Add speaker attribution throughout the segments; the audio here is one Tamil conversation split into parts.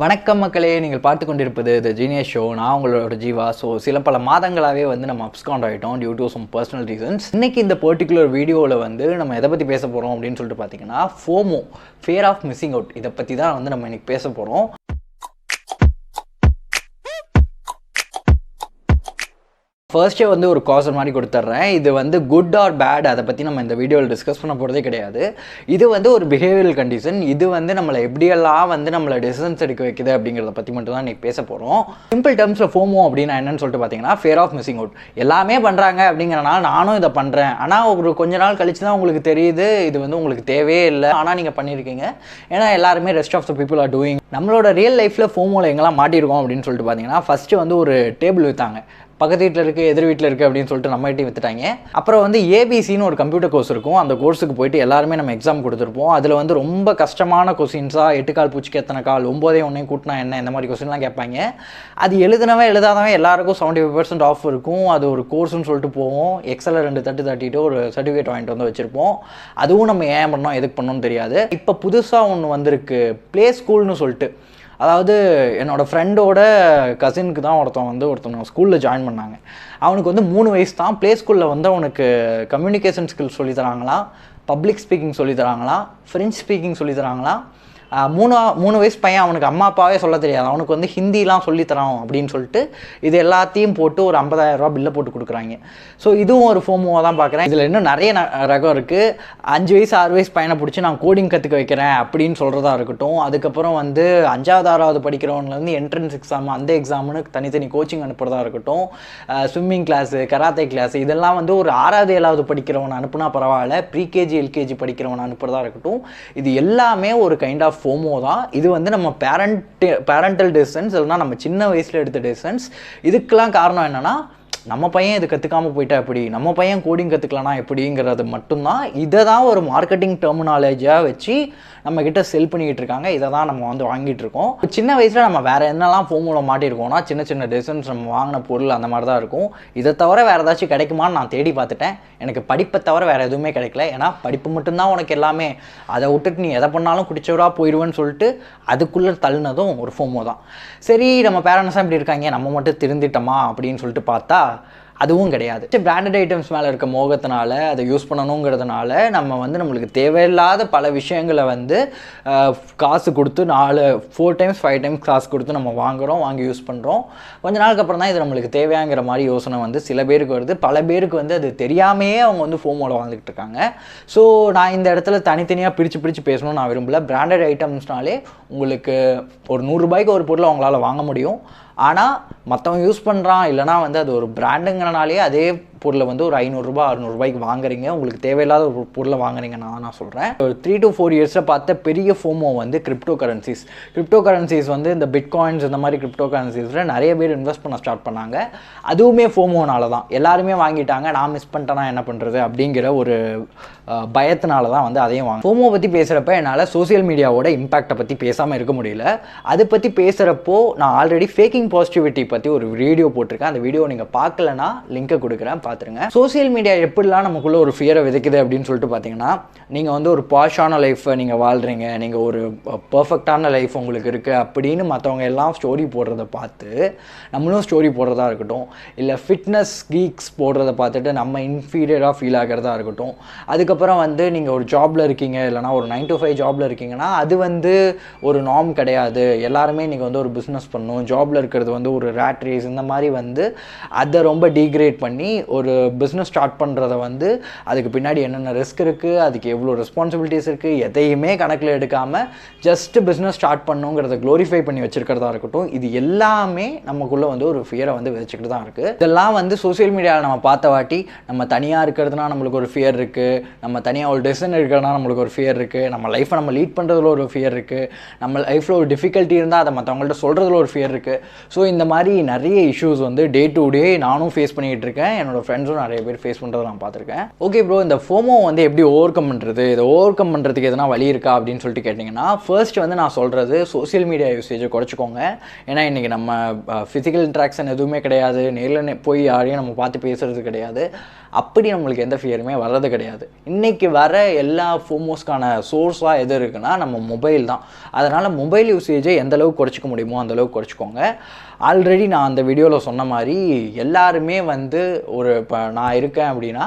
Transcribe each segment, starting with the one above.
Speaker 1: வணக்கம் மக்களே, நீங்கள் பார்த்து கொண்டிருப்பது த ஜீனியஸ் ஷோ. நான் உங்களோட ஜீவா. சில பல மாதங்களாகவே நம்ம அப்ஸ்காண்ட் ஆகிட்டோம் due to some personal reasons. இன்றைக்கி இந்த பர்டிகுலர் வீடியோவில் நம்ம எதை பற்றி பேச போகிறோம் அப்படின்னு சொல்லிட்டு பார்த்தீங்கன்னா, FOMO, fear of missing out, இதை பற்றி தான் நம்ம இன்றைக்கி பேச போகிறோம். ஃபர்ஸ்ட்டே ஒரு காசர் மாதிரி கொடுத்துட்றேன். இது குட் ஆர் பேட் அதை பற்றி நம்ம இந்த வீடியோவில் டிஸ்கஸ் பண்ண போகிறதே கிடையாது. இது ஒரு பிஹேவியரல் கண்டிஷன். இது நம்மளை எப்படியெல்லாம் நம்மளை டெசிஷன்ஸ் எடுக்க வைக்குது அப்படிங்கிறத பற்றி மட்டும் தான் இன்றைக்கி பேச போகிறோம். சிம்பிள் டேர்ம்ஸில் ஃபோமோ அப்படின்னா என்னன்னு சொல்லிட்டு பார்த்தீங்கன்னா, ஃபியர் ஆஃப் மிஸ்ஸிங் அவுட். எல்லாமே பண்ணுறாங்க அப்படிங்கிறனால நானும் இதை பண்ணுறேன், ஆனால் ஒரு கொஞ்ச நாள் கழிச்சு தான் உங்களுக்கு தெரியுது இது உங்களுக்கு தேவையே இல்லை, ஆனால் நீங்கள் பண்ணியிருக்கீங்க. ஏன்னா எல்லாருமே rest of the people are doing. நம்மளோட ரியல் லைஃப்பில் ஃபோமோவில் எங்கெல்லாம் மாட்டியிருக்கோம் அப்படின்னு சொல்லிட்டு பார்த்தீங்கன்னா, ஃபஸ்ட்டு ஒரு டேபிள் விற்றாங்க, பக்கத்து வீட்டில் இருக்குது, எதிர் வீட்டில் இருக்குது அப்படின்னு சொல்லிட்டு நம்ம கிட்டே விற்றுட்டாங்க. அப்புறம் ஏபிசின்னு ஒரு கம்ப்யூட்டர் கோர்ஸ் இருக்கும். அந்த கோர்ஸுக்கு போயிட்டு எல்லாருமே நம்ம எக்ஸாம் கொடுத்துருப்போம். அதில் ரொம்ப கஷ்டமான கொஸ்டின்ஸாக 8 கால் பூச்சிக்கு எத்தனை கால், 9 1 கூட்டினா என்ன, இந்த மாதிரி கொஸ்டின்லாம் கேட்பாங்க. அது எழுதாதவன் எல்லாருக்கும் 75% ஆஃப் இருக்கும். அது ஒரு கோர்ஸ்னு சொல்லிட்டு போவோம். எக்ஸலில் 2 தட்டிட்டு ஒரு சர்டிஃபிகேட் வாங்கிட்டு வச்சுருப்போம். அதுவும் நம்ம ஏன் பண்ணோம் எதுக்கு பண்ணோம்னு தெரியாது. இப்போ புதுசாக ஒன்று வந்திருக்கு, ப்ளே ஸ்கூல்னு சொல்லிட்டு. அதாவது என்னோடய ஃப்ரெண்டோட கசினுக்கு தான் ஒருத்தவங்க ஸ்கூலில் ஜாயின் பண்ணாங்க. அவனுக்கு 3 வயசு தான். ப்ளே ஸ்கூலில் அவனுக்கு கம்யூனிகேஷன் ஸ்கில்ஸ் சொல்லி தராங்களா, பப்ளிக் ஸ்பீக்கிங் சொல்லி தராங்களா, ஃப்ரெஞ்ச் ஸ்பீக்கிங் சொல்லி தராங்களா. 3 வயசு பையன், அவனுக்கு அம்மா அப்பாவே சொல்ல தெரியாது. அவனுக்கு ஹிந்திலாம் சொல்லித்தரோம் அப்படின்னு சொல்லிட்டு இது எல்லாத்தையும் போட்டு ஒரு 50,000 ரூபா பில்லை போட்டு கொடுக்குறாங்க. ஸோ இதுவும் ஒரு ஃபோமோவாக தான் பார்க்குறேன். இதில் இன்னும் நிறைய ரகம் இருக்குது. 5 வயசு 6 வயசு பையனை பிடிச்சி நான் கோடிங் கற்றுக்க வைக்கிறேன் அப்படின்னு சொல்கிறதா இருக்கட்டும். அதுக்கப்புறம் 5வது 6வது படிக்கிறவங்கலேருந்து என்ட்ரன்ஸ் எக்ஸாம், அந்த எக்ஸாமுன்னு தனித்தனி கோச்சிங் அனுப்புகிறதா இருக்கட்டும். ஸ்விம்மிங் கிளாஸு, கராத்தே கிளாஸு, இதெல்லாம் ஒரு 6வது 7வது படிக்கிறவனை அனுப்புனா பரவாயில்ல, ப்ரீகேஜி எல்கேஜி படிக்கிறவனை அனுப்புகிறதா இருக்கட்டும். இது எல்லாமே ஒரு கைண்ட் ஆஃப் ஃபோமோ தான். இது நம்ம பேரண்டல் டிசிஷன்ஸ், இல்லைனா நம்ம சின்ன வயசில் எடுத்த டிசிஷன்ஸ். இதுக்கெல்லாம் காரணம் என்னென்னா, நம்ம பையன் இது கற்றுக்காமல் போயிட்டா எப்படி, நம்ம பையன் கோடிங் கற்றுக்கலாம்னா எப்படிங்கிறது மட்டும்தான். இதை தான் ஒரு மார்க்கெட்டிங் டெர்மினாலஜியாக வச்சு நம்மக்கிட்ட செல் பண்ணிக்கிட்டு இருக்காங்க. இதை தான் நம்ம வாங்கிட்டு இருக்கோம். சின்ன வயசில் நம்ம வேறு என்னெல்லாம் ஃபோமோவில் மாட்டியிருக்கோம்னா, சின்ன சின்ன டிசிஷன்ஸ், நம்ம வாங்கின பொருள், அந்த மாதிரி தான் இருக்கும். இதை தவிர வேறு ஏதாச்சும் கிடைக்குமான்னு நான் தேடி பார்த்துட்டேன். எனக்கு படிப்பை தவிர வேறு எதுவுமே கிடைக்கல. ஏன்னா படிப்பு மட்டும்தான் உனக்கு எல்லாமே, அதை விட்டுட்டு நீ எதை பண்ணாலும் குடிச்சவராக போயிடுவேன்னு சொல்லிட்டு அதுக்குள்ளே தள்ளினதும் ஒரு ஃபோமோ தான். சரி, நம்ம பேரண்ட்ஸாக இப்படி இருக்காங்க, நம்ம மட்டும் திருந்திட்டோமா அப்படின்னு சொல்லிட்டு பார்த்தா அதுவும் கிடையாது. பிராண்டட் ஐட்டம்ஸ் மேலே இருக்க மோகத்தினால, அதை யூஸ் பண்ணணுங்கிறதுனால நம்ம நம்மளுக்கு தேவையில்லாத பல விஷயங்களை காசு கொடுத்து 4 டைம்ஸ் 5 டைம்ஸ் காசு கொடுத்து நம்ம வாங்கி யூஸ் பண்ணுறோம். கொஞ்ச நாளுக்கு அப்புறம் தான் இது நம்மளுக்கு தேவையாங்கிற மாதிரி யோசனை சில பேருக்கு வருது. பல பேருக்கு அது தெரியாமையே அவங்க ஃபோமோவில் வாழ்ந்துக்கிட்டு இருக்காங்க. ஸோ நான் இந்த இடத்துல தனித்தனியாக பிரித்து பேசணும்னு நான் விரும்பல. பிராண்டட் ஐட்டம்ஸ்னாலே உங்களுக்கு ஒரு 100 ரூபாய்க்கு ஒரு பொருளை அவங்களால வாங்க முடியும். ஆனால் மற்றவங்க யூஸ் பண்ணுறான், இல்லைனா அது ஒரு பிராண்டுங்கிறனாலே அதே பொருளை ஒரு 500 ரூபா 600 ரூபாய்க்கு வாங்குறீங்க. உங்களுக்கு தேவையில்லாத ஒரு பொருளை வாங்குறீங்க. நான் சொல்கிறேன், ஒரு 3 to 4 இயர்ஸில் பார்த்த பெரிய ஃபோமோ கிரிப்டோ கரன்சிஸ். இந்த பிட்காயின்ஸ், இந்த மாதிரி கிரிப்டோ கரன்சிஸில் நிறைய பேர் இன்வெஸ்ட் பண்ண ஸ்டார்ட் பண்ணாங்க. அதுவுமே ஃபோமோனால தான். எல்லாருமே வாங்கிட்டாங்க, நான் மிஸ் பண்ணிட்டேன்னா என்ன பண்ணுறது அப்படிங்கிற ஒரு பயத்தினால தான் அதையும் வாங்க. ஃபோமோ பற்றி பேசுகிறப்ப என்னால் சோசியல் மீடியாவோட இம்பாக்டை பற்றி பேசாமல் இருக்க முடியல. அதை பற்றி பேசுகிறப்போ நான் ஆல்ரெடி ஃபேக்கிங் பாசிட்டிவிட்டி பற்றி ஒரு வீடியோ போட்டிருக்கேன். அந்த வீடியோ நீங்கள் பார்க்கலன்னா லிங்கை கொடுக்குறேன், பார்த்துருங்க. சோசியல் மீடியா எப்படிலாம் நமக்குள்ளே ஒரு ஃபியரை விதைக்குது அப்படின்னு சொல்லிட்டு பார்த்தீங்கன்னா, நீங்கள் ஒரு பாஷான லைஃப்பை நீங்கள் வாழ்கிறீங்க, நீங்கள் ஒரு பர்ஃபெக்டான லைஃப் உங்களுக்கு இருக்குது அப்படின்னு மற்றவங்க எல்லாம் ஸ்டோரி போடுறத பார்த்து நம்மளும் ஸ்டோரி போடுறதா இருக்கட்டும், இல்லை ஃபிட்னஸ் கீக்ஸ் போடுறத பார்த்துட்டு நம்ம இன்ஃபீரியராக ஃபீல் ஆகிறதா இருக்கட்டும். அதுக்கப்புறம் நீங்கள் ஒரு ஜாபில் இருக்கீங்க, இல்லைனா ஒரு 9 to 5 ஜாபில் இருக்கீங்கன்னா அது ஒரு நார்ம் கிடையாது. எல்லாருமே நீங்கள் ஒரு பிஸ்னஸ் பண்ணணும், ஜாபில் இருக்கிறது ஒரு ரேட் ரேஸ், இந்த மாதிரி அதை ரொம்ப டீக்ரேட் பண்ணி ஒரு பிஸ்னஸ் ஸ்டார்ட் பண்ணுறத அதுக்கு பின்னாடி என்னென்ன ரிஸ்க் இருக்குது, அதுக்கு எவ்வளோ ரெஸ்பான்சிபிலிட்டிஸ் இருக்குது, எதையுமே கணக்கில் எடுக்காமல் ஜஸ்ட் பிஸ்னஸ் ஸ்டார்ட் பண்ணுங்கிறத க்ளோரிஃபை பண்ணி வச்சுருக்கிறதா இருக்கட்டும். இது எல்லாமே நமக்குள்ளே ஒரு ஃபியரை விதைச்சிக்கிட்டு தான் இருக்குது. இதெல்லாம் சோசியல் மீடியாவில் நம்ம பார்த்த வாட்டி, நம்ம தனியாக இருக்கிறதுனா நம்மளுக்கு ஒரு ஃபியர் இருக்குது, நம்ம தனியாக ஒரு டெசிஷன் இருக்கிறதுனா நம்மளுக்கு ஒரு ஃபியர் இருக்குது, நம்ம லைஃப்பை நம்ம லீட் பண்ணுறதுல ஒரு ஃபியர் இருக்குது, நம்ம லைஃப்பில் ஒரு டிஃபிகல்ட்டி இருந்தால் அதை மற்றவங்கள்ட்ட சொல்கிறதுல ஒரு ஃபியர் இருக்குது. ஸோ இந்த மாதிரி நிறைய இஷ்யூஸ் டே டு டே நானும் ஃபேஸ் பண்ணிகிட்டு இருக்கேன். என்னோடய ஃப்ரெண்ட்ஸும் நிறைய பேர் ஃபேஸ் பண்ணுறதை நான் பார்த்துருக்கேன். ஓகே ப்ரோ, இந்த ஃபோமோ எப்படி ஓவர் கம் பண்ணுறது, இதை ஓவர் கம் பண்ணுறதுக்கு எதனா வழி இருக்கா அப்படின்னு சொல்லிட்டு கேட்டிங்கன்னா, ஃபர்ஸ்ட் நான் சொல்கிறது சோசியல் மீடியா யூசேஜை குறைச்சிக்கோங்க. ஏன்னா இன்றைக்கி நம்ம ஃபிசிக்கல் இன்ட்ராக்ஷன் எதுவுமே கிடையாது, நேரில் போய் யாரையும் நம்ம பார்த்து பேசுகிறது கிடையாது. அப்படி நம்மளுக்கு எந்த ஃபியருமே வர்றது கிடையாது. இன்றைக்கி வர எல்லா ஃபோமோஸ்க்கான சோர்ஸாக எது இருக்குன்னா நம்ம மொபைல் தான். அதனால் மொபைல் யூசேஜை எந்த அளவுக்கு குறைச்சிக்க முடியுமோ அந்தளவுக்கு குறைச்சிக்கோங்க. ஆல்ரெடி நான் அந்த வீடியோவில் சொன்ன மாதிரி எல்லாருமே வந்து இப்போ நான் இருக்கேன் அப்படின்னா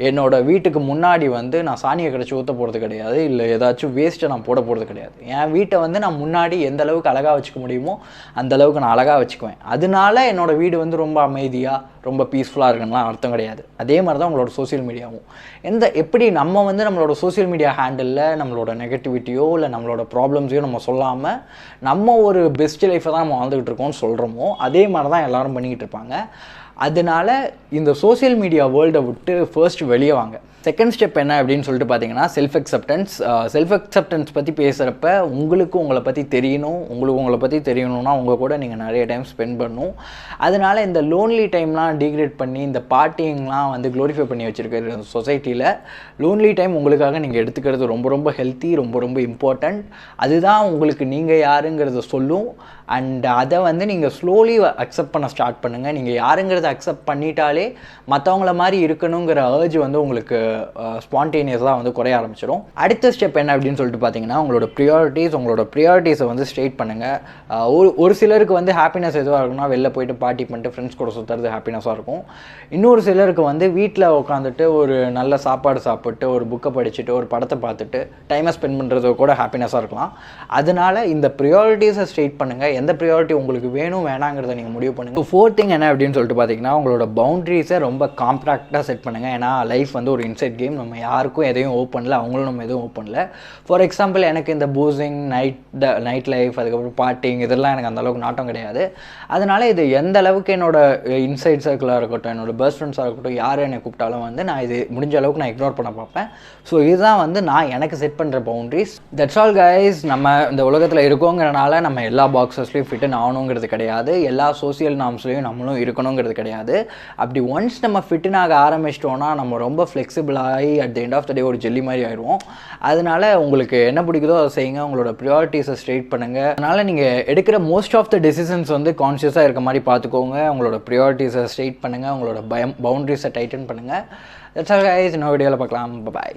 Speaker 1: என்னோடய வீட்டுக்கு முன்னாடி வந்து நான் சாணியை கடைச்சி ஊற்ற போகிறது கிடையாது, இல்லை ஏதாச்சும் வேஸ்ட்டை நான் போட போகிறது கிடையாது. என் வீட்டை வந்து நான் முன்னாடி எந்த அளவுக்கு அழகாக வச்சுக்க முடியுமோ அந்தளவுக்கு நான் அழகாக வச்சுக்குவேன். அதனால என்னோடய வீடு வந்து ரொம்ப அமைதியாக ரொம்ப பீஸ்ஃபுல்லாக இருக்குன்னுலாம் அர்த்தம் கிடையாது. அதே மாதிரி தான் உங்களோட சோசியல் மீடியாவும். எப்படி நம்ம வந்து நம்மளோட சோசியல் மீடியா ஹேண்டிலில் நம்மளோட நெகட்டிவிட்டியோ இல்லை நம்மளோட ப்ராப்ளம்ஸையோ நம்ம சொல்லாமல் நம்ம ஒரு பெஸ்ட் லைஃப்பை தான் நம்ம வாழ்ந்துக்கிட்டு இருக்கோம்னு சொல்கிறோமோ அதே மாதிரி தான் எல்லோரும் பண்ணிக்கிட்டு இருப்பாங்க. அதனால் இந்த சோசியல் மீடியா வேர்ல்டை விட்டு ஃபர்ஸ்ட் வெளியே வாங்க. செகண்ட் ஸ்டெப் என்ன அப்படின்னு சொல்லிட்டு பார்த்தீங்கன்னா செல்ஃப் அக்செப்டன்ஸ் பற்றி பேசுகிறப்ப உங்களை பற்றி தெரியணும். உங்களை பற்றி தெரியணும்னா உங்கள் கூட நீங்கள் நிறைய டைம் ஸ்பெண்ட் பண்ணணும். அதனால் இந்த லோன்லி டைம்லாம் டீக்ரேட் பண்ணி இந்த பார்ட்டிங்லாம் வந்து க்ளோரிஃபை பண்ணி வச்சுருக்கிற சொசைட்டியில் லோன்லி டைம் உங்களுக்காக நீங்கள் எடுத்துக்கிறது ரொம்ப ரொம்ப ஹெல்த்தி, ரொம்ப ரொம்ப இம்பார்ட்டண்ட். அதுதான் உங்களுக்கு நீங்கள் யாருங்கிறத சொல்லும். அண்ட் அதை வந்து நீங்கள் ஸ்லோலி அக்செப்ட் பண்ண ஸ்டார்ட் பண்ணுங்கள். நீங்கள் யாருங்கிறத அக்செப்ட் பண்ணிட்டாலே மற்றவங்கள மாதிரி இருக்கணுங்கிற அர்ஜ் வந்து உங்களுக்கு ஸ்பான்டேனியஸாக வந்து குறைய ஆரம்பிச்சிடும். அடுத்த ஸ்டெப் என்ன அப்படின்னு சொல்லிட்டு பார்த்தீங்கன்னா உங்களோட ப்ரியாரிட்டிஸை வந்து ஸ்ட்ரெயிட் பண்ணுங்கள். ஒரு சிலருக்கு வந்து ஹாப்பினஸ் எதுவாக இருக்குன்னா வெளில போயிட்டு பார்ட்டி பண்ணிட்டு ஃப்ரெண்ட்ஸ் கூட சுற்றுறது ஹாப்பினஸாக இருக்கும். இன்னொரு சிலருக்கு வந்து வீட்டில் உட்காந்துட்டு ஒரு நல்ல சாப்பாடு சாப்பிட்டு ஒரு புக்கை படிச்சுட்டு ஒரு படத்தை பார்த்துட்டு டைமை ஸ்பெண்ட் பண்ணுறது கூட ஹாப்பினஸாக இருக்கலாம். அதனால் இந்த ப்ரியாரிட்டிஸை ஸ்ட்ரெயிட் பண்ணுங்கள். எந்த ப்ரியாரிட்டி உங்களுக்கு வேணும் வேணாங்கிறத நீங்கள் முடிவு பண்ணுங்கள். ஃபோர்த் திங் என்ன அப்படின்னு சொல்லிட்டு பார்த்தீங்கன்னா உங்களோட பவுண்ட்ரிஸை ரொம்ப காம்ப்ராக்டாக செட் பண்ணுங்கள். ஏன்னா லைஃப் வந்து ஒரு இன்சைட் கேம். நம்ம யாருக்கும் எதையும் ஓப்பனில், அவங்களும் நம்ம எதுவும் ஓப்பனில். ஃபார் எக்ஸாம்பிள் எனக்கு இந்த பூசிங், நைட் லைஃப், அதுக்கப்புறம் பார்ட்டிங் இதெல்லாம் எனக்கு அந்தளவுக்கு நாட்டம் கிடையாது. அதனால் இது எந்த அளவுக்கு என்னோட இன்சைட் சர்க்கிளாக இருக்கட்டும், என்னோட பெஸ்ட் ஃப்ரெண்ட்ஸாக இருக்கட்டும், யார் என்னை கூப்பிட்டாலும் வந்து நான் இது முடிஞ்ச அளவுக்கு நான் இக்னோர் பண்ண பார்ப்பேன். ஸோ இதுதான் வந்து நான் எனக்கு செட் பண்ணுற பவுண்ட்ரிஸ். That's all guys. நம்ம இந்த உலகத்தில் இருக்கோங்கிறனால நம்ம எல்லா பாக்ஸஸ்லையும் ஃபிட் ஆகணுங்கிறது கிடையாது, எல்லா சோசியல் நார்ம்ஸ்லையும் நம்மளும் இருக்கணுங்கிறது கிடையாது. அப்படி ஒன்ஸ் நம்ம ஃபிட்டுன்னு ஆக ஆரம்பிச்சிட்டோன்னா நம்ம ரொம்ப ஃப்ளெக்சிபிளாகி at the end of the day ஒரு ஜெல்லி மாதிரி ஆயிடுவோம். அதனால் உங்களுக்கு என்ன பிடிக்குதோ அதை செய்யுங்க. உங்களோட ப்ரியாரிட்டிஸை ஸ்ட்ரெயிட் பண்ணுங்கள். அதனால் நீங்கள் எடுக்கிற மோஸ்ட் ஆஃப் த டெசிஷன்ஸ் வந்து கான்ஷியஸாக இருக்க மாதிரி பார்த்துக்கோங்க. உங்களோட ப்ரியாரிட்டிஸை ஸ்ட்ரெயிட் பண்ணுங்கள். உங்களோட பவுண்ட்ரிஸை டைட்டன் பண்ணுங்கள். That's all guys. இன்னொரு வீடியோவில் பார்க்கலாம். பாய்.